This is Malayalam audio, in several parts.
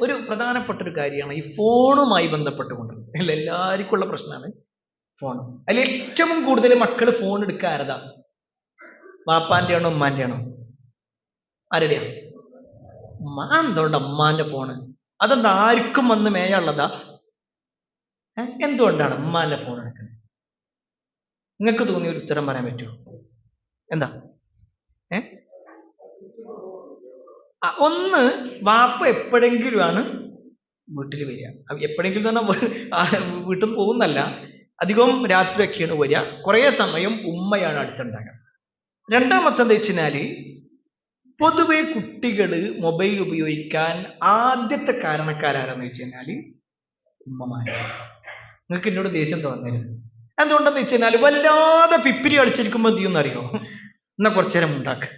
ഒരു പ്രധാനപ്പെട്ട ഒരു കാര്യമാണ് ഈ ഫോണുമായി ബന്ധപ്പെട്ടുകൊണ്ട്. എല്ലാവർക്കും ഉള്ള പ്രശ്നമാണ് ഫോൺ. അതിൽ ഏറ്റവും കൂടുതൽ മക്കൾ ഫോൺ എടുക്കാരതാ? വാപ്പാന്റെ ആണോ ഉമ്മാന്റെ ആണോ? ആരുടെയാ? എന്തുകൊണ്ട് ഉമ്മാന്റെ ഫോണ്? അതെന്താ ആർക്കും വന്ന് മേയുള്ളതാ? എന്തുകൊണ്ടാണ് ഉമ്മാന്റെ ഫോൺ എടുക്കുന്നത്? നിങ്ങൾക്ക് തോന്നിയ ഒരു ഉത്തരം പറയാൻ പറ്റുമോ? എന്താ? ഒന്ന്, വാപ്പ എപ്പോഴെങ്കിലുമാണ് വീട്ടിൽ വരിക. എപ്പോഴെങ്കിലും തന്നെ വീട്ടിൽ നിന്ന് പോകുന്നല്ല, അധികവും രാത്രിയൊക്കെയാണ് വരിക. കുറേ സമയം ഉമ്മയാണ് അടുത്തുണ്ടാകുക. രണ്ടാമത്തെ എന്താ വെച്ചാല്, പൊതുവെ കുട്ടികള് മൊബൈൽ ഉപയോഗിക്കാൻ ആദ്യത്തെ കാരണക്കാരാരെന്ന് വെച്ച് കഴിഞ്ഞാല് ഉമ്മമാരാണ്. നിങ്ങൾക്ക് എന്നോട് ദേഷ്യം തോന്നരുത്. എന്തുകൊണ്ടെന്ന് വെച്ച് കഴിഞ്ഞാൽ വല്ലാതെ പിപ്പിരി കളിച്ചിരിക്കുമ്പോൾ എന്ത് ചെയ്യുമെന്ന് അറിയോ? എന്നാ കുറച്ചു നേരം ഉണ്ടാക്കുക,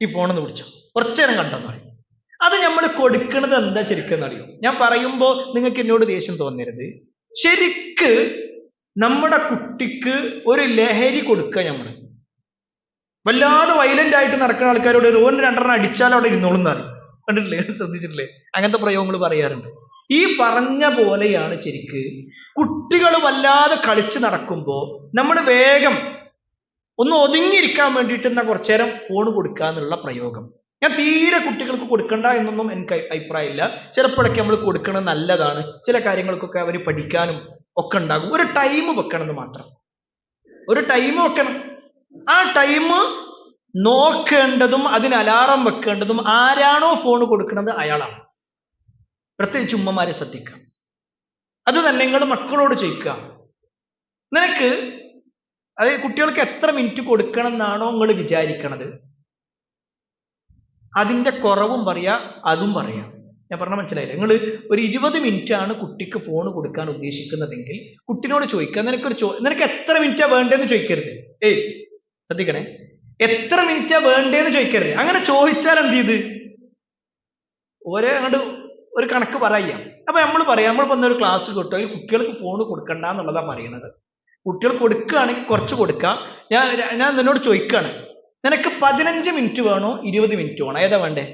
ഈ ഫോണെന്ന് പിടിച്ചോ, കുറച്ചു നേരം കണ്ടെന്ന് പറയും. അത് നമ്മൾ കൊടുക്കുന്നത് എന്താ ശരിക്കും അറിയോ? ഞാൻ പറയുമ്പോ നിങ്ങൾക്ക് എന്നോട് ദേഷ്യം തോന്നരുത്. ശരിക്ക് നമ്മുടെ കുട്ടിക്ക് ഒരു ലഹരി കൊടുക്കുക. നമ്മള് വല്ലാതെ വയലന്റ് ആയിട്ട് നടക്കുന്ന ആൾക്കാരോട് ഓൻ രണ്ടെണ്ണം അടിച്ചാൽ അവിടെ ഇരുന്നോളും എന്നറിയും. കണ്ടിട്ടില്ലേ? ശ്രദ്ധിച്ചിട്ടില്ലേ? അങ്ങനത്തെ പ്രയോഗങ്ങൾ പറയാറുണ്ട്. ഈ പറഞ്ഞ പോലെയാണ് ശരിക്ക് കുട്ടികൾ വല്ലാതെ കളിച്ച് നടക്കുമ്പോ നമ്മൾ വേഗം ഒന്ന് ഒതുങ്ങിയിരിക്കാൻ വേണ്ടിയിട്ട് എന്നാ കുറച്ചു നേരം ഫോൺ കൊടുക്കുക എന്നുള്ള പ്രയോഗം. ഞാൻ തീരെ കുട്ടികൾക്ക് കൊടുക്കണ്ട എന്നൊന്നും എനിക്ക് അഭിപ്രായമില്ല. ചിലപ്പോഴൊക്കെ നമ്മൾ കൊടുക്കണത് നല്ലതാണ്. ചില കാര്യങ്ങൾക്കൊക്കെ അവർ പഠിക്കാനും ഒക്കെ ഉണ്ടാകും. ഒരു ടൈം വെക്കണമെന്ന് മാത്രം. ഒരു ടൈം വെക്കണം. ആ ടൈം നോക്കേണ്ടതും അതിന് അലാറം വെക്കേണ്ടതും ആരാണോ ഫോൺ കൊടുക്കുന്നത് അയാളാണ്. പ്രത്യേകിച്ച് ഉമ്മമാരെ ശ്രദ്ധിക്കുക. അത് തന്നെ നിങ്ങൾ മക്കളോട് ചോദിക്കുക, നിനക്ക് അതായത് കുട്ടികൾക്ക് എത്ര മിനിറ്റ് കൊടുക്കണം എന്നാണോ നിങ്ങൾ വിചാരിക്കണത്, അതിന്റെ കുറവും പറയാ, അതും പറയാം. ഞാൻ പറഞ്ഞ മനസ്സിലായില്ല? നിങ്ങൾ ഒരു 20 മിനിറ്റ് ആണ് കുട്ടിക്ക് ഫോൺ കൊടുക്കാൻ ഉദ്ദേശിക്കുന്നതെങ്കിൽ കുട്ടിനോട് ചോദിക്കുക, നിനക്ക് എത്ര മിനിറ്റാ വേണ്ടതെന്ന് ചോദിക്കരുത്. ശ്രദ്ധിക്കണേ, എത്ര മിനിറ്റാ വേണ്ടതെന്ന് ചോദിക്കരുത്. അങ്ങനെ ചോദിച്ചാൽ എന്ത് ചെയ്ത് അങ്ങോട്ട് ഒരു കണക്ക് പറയാ. അപ്പൊ നമ്മൾ വന്നൊരു ക്ലാസ് കിട്ടും, അതിൽ കുട്ടികൾക്ക് ഫോൺ കൊടുക്കണ്ട എന്നുള്ളതാ പറയുന്നത്. കുട്ടികൾ കൊടുക്കുകയാണെങ്കിൽ കുറച്ച് കൊടുക്കാം. ഞാൻ നിന്നോട് ചോദിക്കുകയാണ്, നിനക്ക് 15 മിനിറ്റ് വേണോ 20 മിനിറ്റ് വേണോ? ഏതാ വേണ്ടേ?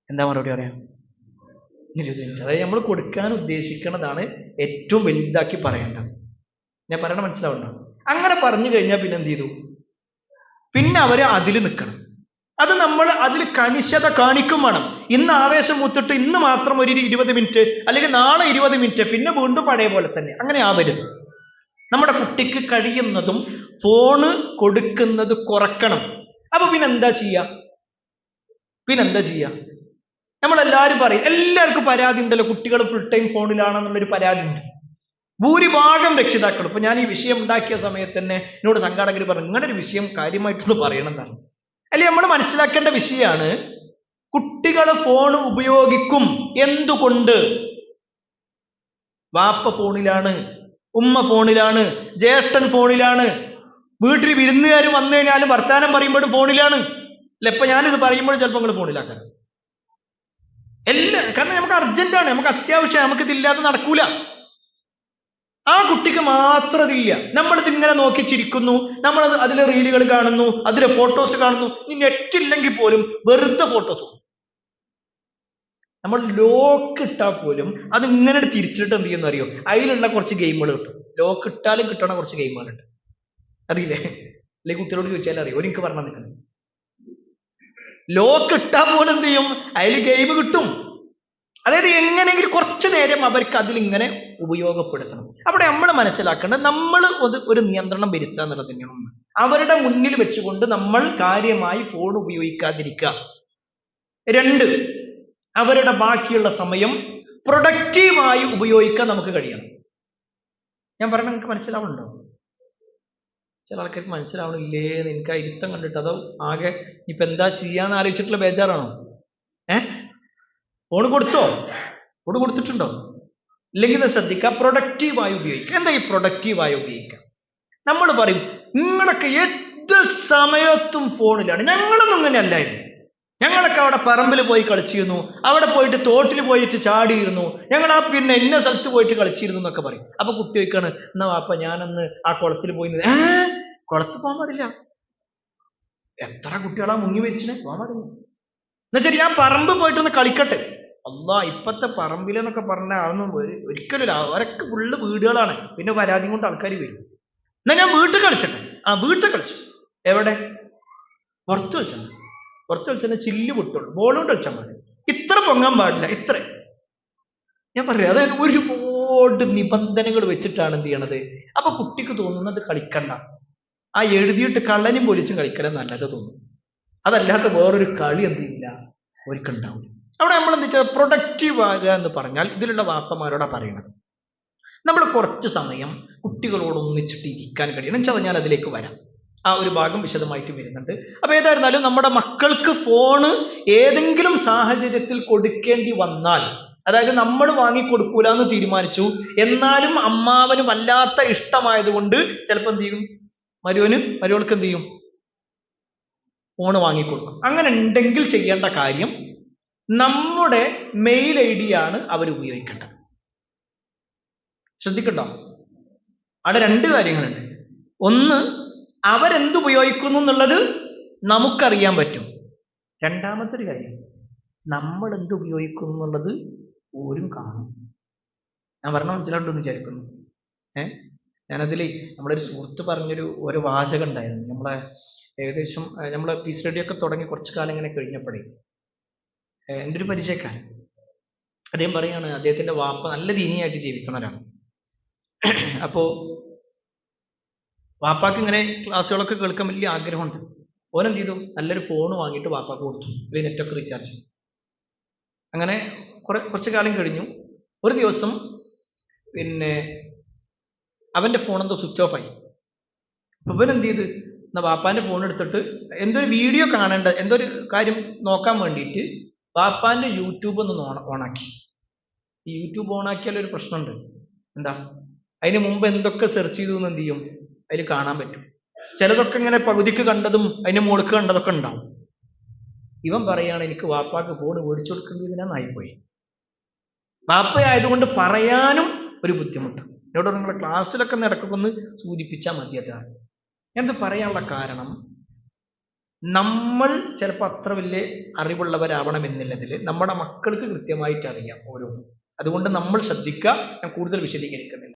എന്താ മറുപടി പറയാം? 20 മിനിറ്റ്. അതായത് നമ്മൾ കൊടുക്കാൻ ഉദ്ദേശിക്കുന്നതാണ് ഏറ്റവും വലുതാക്കി പറയേണ്ടത്. ഞാൻ പറയണ മനസ്സിലാവുണ്ടോ? അങ്ങനെ പറഞ്ഞു കഴിഞ്ഞാൽ പിന്നെ എന്ത് ചെയ്തു? പിന്നെ അവര് അതിൽ നിൽക്കണം. അത് നമ്മൾ അതിൽ കണിശത കാണിക്കും വേണം. ഇന്ന് ആവേശം മൂത്തിട്ട് ഇന്ന് മാത്രം ഒരു 20 മിനിറ്റ് അല്ലെങ്കിൽ നാളെ 20 മിനിറ്റ്, പിന്നെ വീണ്ടും പഴയ പോലെ തന്നെ. അങ്ങനെ ആവരുത്. നമ്മുടെ കുട്ടിക്ക് കഴിയുന്നതും ഫോണ് കൊടുക്കുന്നത് കുറക്കണം. അപ്പൊ പിന്നെന്താ ചെയ്യാ? നമ്മളെല്ലാവരും പറയും, എല്ലാവർക്കും പരാതി ഉണ്ടല്ലോ, കുട്ടികൾ ഫുൾ ടൈം ഫോണിലാണെന്നുള്ളൊരു പരാതി ഉണ്ട് ഭൂരിഭാഗം രക്ഷിതാക്കളും. ഇപ്പൊ ഞാൻ ഈ വിഷയം ഉണ്ടാക്കിയ സമയത്ത് തന്നെ എന്നോട് സംഘാടകർ പറഞ്ഞു, നിങ്ങളുടെ ഒരു വിഷയം കാര്യമായിട്ടൊന്ന് പറയണമെന്നാണ്. അല്ലെ, നമ്മൾ മനസ്സിലാക്കേണ്ട വിഷയമാണ്, കുട്ടികൾ ഫോൺ ഉപയോഗിക്കും. എന്തുകൊണ്ട്? വാപ്പ ഫോണിലാണ്, ഉമ്മ ഫോണിലാണ്, ജ്യേഷ്ഠൻ ഫോണിലാണ്, വീട്ടിൽ വിരുന്നുകാർ വന്നു കഴിഞ്ഞാലും വർത്താനം പറയുമ്പോഴും ഫോണിലാണ്. അല്ല, ഇപ്പൊ ഞാനിത് പറയുമ്പോഴും ചിലപ്പോൾ നിങ്ങൾ ഫോണിലാക്കാൻ കാരണം നമുക്ക് അർജന്റാണ്, നമുക്ക് അത്യാവശ്യം, നമുക്ക് ഇതില്ലാതെ നടക്കൂല. ആ കുട്ടിക്ക് മാത്രം ഇതില്ല. നമ്മളിത് ഇങ്ങനെ നോക്കി ചിരിക്കുന്നു, നമ്മൾ അതിലെ റീലുകൾ കാണുന്നു, അതിലെ ഫോട്ടോസ് കാണുന്നു. ഇനി നെറ്റ് ഇല്ലെങ്കിൽ പോലും വെറുതെ ഫോട്ടോസ്. നമ്മൾ ലോക്ക് ഇട്ടാൽ പോലും അത് ഇങ്ങനെ തിരിച്ചിട്ട് എന്ത് ചെയ്യുന്ന അറിയോ? അതിലുള്ള കുറച്ച് ഗെയിമുകൾ കിട്ടും. ലോക്ക് ഇട്ടാലും കിട്ടണ കുറച്ച് ഗെയിമുകളുണ്ട്, അറിയില്ലേ? അല്ലെങ്കിൽ കുട്ടികളോട് ചോദിച്ചാലും അറിയോ? എനിക്ക് പറഞ്ഞാൽ നിൽക്കുന്നത്, ലോക്ക് ഇട്ടാൽ പോലും എന്ത് ചെയ്യും? അതിൽ ഗെയിം കിട്ടും. അതായത് എങ്ങനെയെങ്കിലും കുറച്ചു നേരം അവർക്ക് അതിലിങ്ങനെ ഉപയോഗപ്പെടുത്തണം. അവിടെ നമ്മൾ മനസ്സിലാക്കേണ്ടത്, നമ്മൾ ഒരു നിയന്ത്രണം വരുത്തുക എന്നുള്ളത് തന്നെയാണ്. അവരുടെ മുന്നിൽ വെച്ചുകൊണ്ട് നമ്മൾ കാര്യമായി ഫോൺ ഉപയോഗിക്കാതിരിക്കുക. 2, അവരുടെ ബാക്കിയുള്ള സമയം പ്രൊഡക്റ്റീവായി ഉപയോഗിക്കാൻ നമുക്ക് കഴിയണം. ഞാൻ പറഞ്ഞ നിങ്ങൾക്ക് മനസ്സിലാവുന്നുണ്ടോ? ചില ആൾക്കാർക്ക് മനസ്സിലാവണില്ലേ എന്ന് എനിക്ക് ആ ഇരുത്തം കണ്ടിട്ട്. അതോ ആകെ ഇപ്പൊ എന്താ ചെയ്യാന്ന് ആലോചിച്ചിട്ടുള്ള ബേജാറാണോ? ഫോൺ കൊടുത്തിട്ടുണ്ടോ? ഇല്ലെങ്കിൽ ഇത് ശ്രദ്ധിക്കുക, പ്രൊഡക്റ്റീവായി ഉപയോഗിക്കുക. എന്താ ഈ പ്രൊഡക്റ്റീവായി ഉപയോഗിക്കുക? നമ്മൾ പറയും, നിങ്ങളൊക്കെ ഏത് സമയത്തും ഫോണിലാണ്. ഞങ്ങളൊന്നും അങ്ങനെ അല്ലായിരുന്നു. ഞങ്ങളൊക്കെ അവിടെ പറമ്പിൽ പോയി കളിച്ചിരുന്നു, അവിടെ പോയിട്ട് തോട്ടിൽ പോയിട്ട് ചാടിയിരുന്നു, ഞങ്ങൾ പിന്നെ ഇന്ന സ്ഥലത്ത് പോയിട്ട് കളിച്ചിരുന്നു എന്നൊക്കെ പറയും. അപ്പൊ കുട്ടി ചോദിക്കാണ്, എന്നാ വാപ്പ ഞാനന്ന് ആ കുളത്തിൽ പോയി. കുളത്ത് പോകാൻ പാടില്ല. എത്ര കുട്ടികളാ മുങ്ങി മരിച്ചിനെ? പോകാൻ പാടില്ല. എന്നുവെച്ചാൽ ഞാൻ പറമ്പ് പോയിട്ടൊന്ന് കളിക്കട്ടെ. അല്ലാ, ഇപ്പത്തെ പറമ്പിലെന്നൊക്കെ പറഞ്ഞാൽ അതൊന്നും ഒരിക്കലും അവരൊക്കെ ഫുള്ള് വീടുകളാണ്. പിന്നെ പരാതി കൊണ്ട് ആൾക്കാർ വരും. എന്നാ ഞാൻ വീട്ടിൽ കളിച്ചട്ടെ. വീട്ടിൽ കളിച്ചു. എവിടെ? പുറത്ത് കളിച്ചാൽ. പുറത്ത് കളിച്ചാൽ ചില്ല് പൊട്ടുള്ളൂ. ബോൾ കൊണ്ട് കളിച്ചാൽ മതി. ഇത്ര പൊങ്ങാൻ പാടില്ല. ഇത്ര ഞാൻ പറയാം. അതായത് ഒരുപാട് നിബന്ധനകൾ വെച്ചിട്ടാണ് എന്ത് ചെയ്യണത്. അപ്പൊ കുട്ടിക്ക് തോന്നുന്നത് കളിക്കണ്ട. എഴുതിയിട്ട് കള്ളനും പോലീസും കളിക്കലെന്ന് നല്ലത് തോന്നും. അതല്ലാത്ത വേറൊരു കളി എന്ത് ചെയ്യില്ല, ഒരിക്കലുണ്ടാവില്ല. അവിടെ നമ്മൾ എന്താ വെച്ചാൽ പ്രൊഡക്റ്റീവ് ആകുക എന്ന് പറഞ്ഞാൽ ഇതിലുള്ള വാപ്പമാരോടാ പറയുന്നത്. നമ്മൾ കുറച്ച് സമയം കുട്ടികളോട് ഒന്നിച്ചിട്ട് ഇരിക്കാൻ കഴിയണം. വെച്ചാൽ ഞാൻ അതിലേക്ക് വരാം. ഒരു ഭാഗം വിശദമായിട്ട് വരുന്നുണ്ട്. അപ്പൊ ഏതായിരുന്നാലും നമ്മുടെ മക്കൾക്ക് ഫോണ് ഏതെങ്കിലും സാഹചര്യത്തിൽ കൊടുക്കേണ്ടി വന്നാൽ, അതായത് നമ്മൾ വാങ്ങിക്കൊടുക്കൂല എന്ന് തീരുമാനിച്ചു, എന്നാലും അമ്മാവന് വല്ലാത്ത ഇഷ്ടമായതുകൊണ്ട് ചിലപ്പോൾ എന്ത് ചെയ്യും, മരുവൾക്ക് എന്ത് ചെയ്യും, ഫോണ് വാങ്ങിക്കൊടുക്കും. അങ്ങനെ ഉണ്ടെങ്കിൽ ചെയ്യേണ്ട കാര്യം, നമ്മുടെ മെയിൽ ID ആണ് അവർ ഉപയോഗിക്കേണ്ടത്. ശ്രദ്ധിക്കട്ടോ. അവിടെ 2 കാര്യങ്ങളുണ്ട്. ഒന്ന്, അവരെന്തുപയോഗിക്കുന്നു എന്നുള്ളത് നമുക്കറിയാൻ പറ്റും. രണ്ടാമത്തെ ഒരു കാര്യം, നമ്മൾ എന്തുപയോഗിക്കുന്നു എന്നുള്ളത് ഓരും കാണും. ഞാൻ പറഞ്ഞ മനസ്സിലാവുണ്ടെന്ന് വിചാരിക്കുന്നു. ഞാനതിൽ നമ്മളൊരു സുഹൃത്ത് പറഞ്ഞൊരു വാചകം ഉണ്ടായിരുന്നു. നമ്മളെ ഏകദേശം നമ്മളെ പീസ് സ്റ്റഡിയൊക്കെ തുടങ്ങി കുറച്ചു കാലം ഇങ്ങനെ കഴിഞ്ഞപ്പോഴേ എൻ്റെ ഒരു പരിചയക്കാരൻ അദ്ദേഹം പറയാണ്, അദ്ദേഹത്തിന്റെ വാപ്പ നല്ല ദീനിയായിട്ട് ജീവിക്കുന്നവരാണ്. അപ്പോ വാപ്പാക്ക് ഇങ്ങനെ ക്ലാസ്സുകളൊക്കെ കേൾക്കാൻ വലിയ ആഗ്രഹമുണ്ട്. ഓനെന്ത് ചെയ്തു, നല്ലൊരു ഫോൺ വാങ്ങിയിട്ട് വാപ്പാക്ക് കൊടുത്തു. അല്ലെങ്കിൽ നെറ്റൊക്കെ റീചാർജ് ചെയ്തു. അങ്ങനെ കുറച്ചു കാലം കഴിഞ്ഞു. ഒരു ദിവസം പിന്നെ അവന്റെ ഫോൺ എന്തോ സ്വിച്ച് ഓഫ് ആയി. അപ്പൊ ഇവൻ എന്ത് ചെയ്ത്, എന്നാ വാപ്പാന്റെ ഫോൺ എടുത്തിട്ട് എന്തോ ഒരു വീഡിയോ കാണേണ്ട, എന്തോ ഒരു കാര്യം നോക്കാൻ വേണ്ടിയിട്ട് വാപ്പാന്റെ യൂട്യൂബ് ഒന്ന് ഓണാക്കി. ഈ യൂട്യൂബ് ഓണാക്കിയാൽ ഒരു പ്രശ്നമുണ്ട്. എന്താ, അതിന് മുമ്പ് എന്തൊക്കെ സെർച്ച് ചെയ്തു എന്ന് എന്ത് ചെയ്യും, അതിൽ കാണാൻ പറ്റും. ചിലതൊക്കെ ഇങ്ങനെ പകുതിക്ക് കണ്ടതും അതിന് മുകൾക്ക് കണ്ടതൊക്കെ ഉണ്ടാവും. ഇവൻ പറയാണ്, എനിക്ക് വാപ്പാക്ക് ഫോൺ മേടിച്ചു കൊടുക്കേണ്ടതിനായിപ്പോയി. വാപ്പയായതുകൊണ്ട് പറയാനും ഒരു ബുദ്ധിമുട്ട്. എന്നോട് നിങ്ങളുടെ ക്ലാസ്സിലൊക്കെ ഇടയ്ക്കൊക്കെ ഒന്ന് സൂചിപ്പിച്ചാൽ മതി. അതാണ് എന്ത് പറയാനുള്ള കാരണം. നമ്മൾ ചിലപ്പോൾ അത്ര വലിയ അറിവുള്ളവരാവണമെന്നുള്ളതിൽ നമ്മുടെ മക്കൾക്ക് കൃത്യമായിട്ട് അറിയാം ഓരോന്നും. അതുകൊണ്ട് നമ്മൾ ശ്രദ്ധിക്കുക. ഞാൻ കൂടുതൽ വിശദീകരിക്കുന്നില്ല.